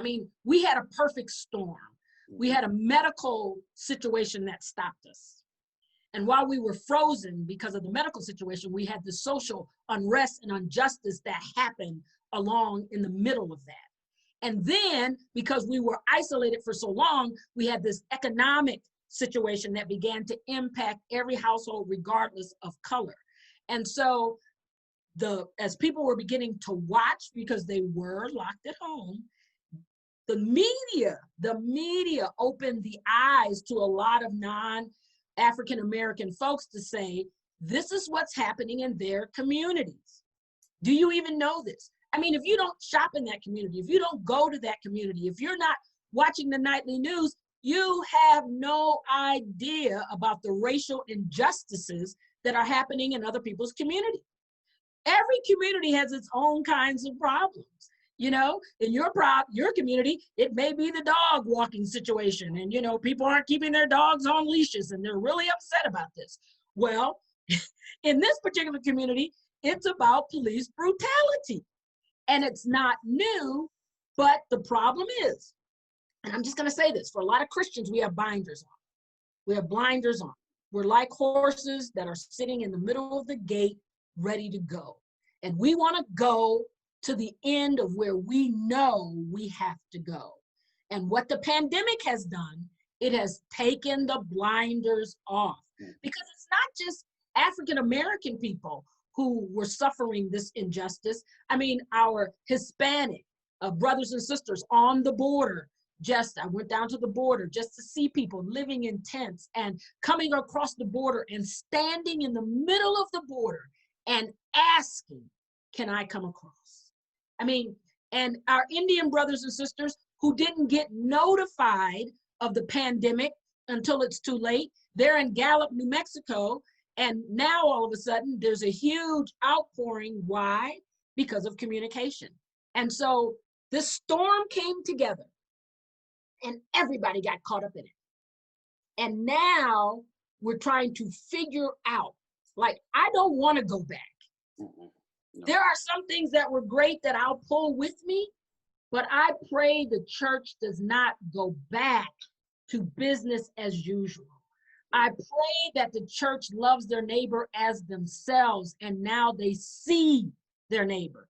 mean, we had a perfect storm. We had a medical situation that stopped us. And while we were frozen because of the medical situation, we had the social unrest and injustice that happened along in the middle of that. And then because we were isolated for so long, we had this economic situation that began to impact every household regardless of color. And so as people were beginning to watch because they were locked at home, the media opened the eyes to a lot of non-African American folks to say, this is what's happening in their communities. Do you even know this? I mean, if you don't shop in that community, if you don't go to that community, if you're not watching the nightly news, you have no idea about the racial injustices that are happening in other people's community. Every community has its own kinds of problems. You know, in your community, it may be the dog walking situation, and, you know, people aren't keeping their dogs on leashes and they're really upset about this. Well, in this particular community, it's about police brutality. And it's not new, but the problem is, and I'm just going to say this, for a lot of Christians, we have binders on. We have blinders on. We're like horses that are sitting in the middle of the gate, ready to go. And we want to go to the end of where we know we have to go. And what the pandemic has done, it has taken the blinders off. Because it's not just African American people who were suffering this injustice. I mean, our Hispanic brothers and sisters on the border. I went down to the border just to see people living in tents and coming across the border and standing in the middle of the border and asking, can I come across? I mean, and our Indian brothers and sisters who didn't get notified of the pandemic until it's too late. They're in Gallup, New Mexico, and now all of a sudden there's a huge outpouring. Why? Because of communication. And so this storm came together and everybody got caught up in it. And now we're trying to figure out, like, I don't want to go back. No. There are some things that were great that I'll pull with me, but I pray the church does not go back to business as usual. I pray that the church loves their neighbor as themselves, and now they see their neighbor.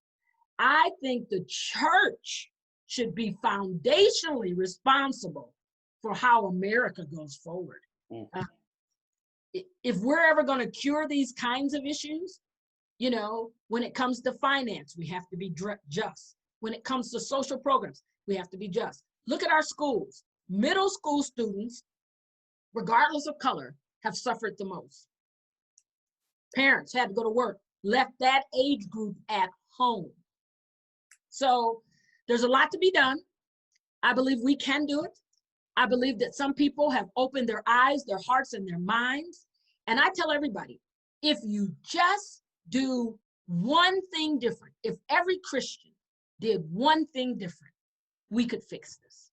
I think the church should be foundationally responsible for how America goes forward. If we're ever going to cure these kinds of issues, you know, when it comes to finance, we have to be just. When it comes to social programs, we have to be just. Look at our schools. Middle school students, regardless of color, have suffered the most. Parents had to go to work, left that age group at home. So there's a lot to be done. I believe we can do it. I believe that some people have opened their eyes, their hearts, and their minds. And I tell everybody, if you just do one thing different, if every Christian did one thing different, we could fix this.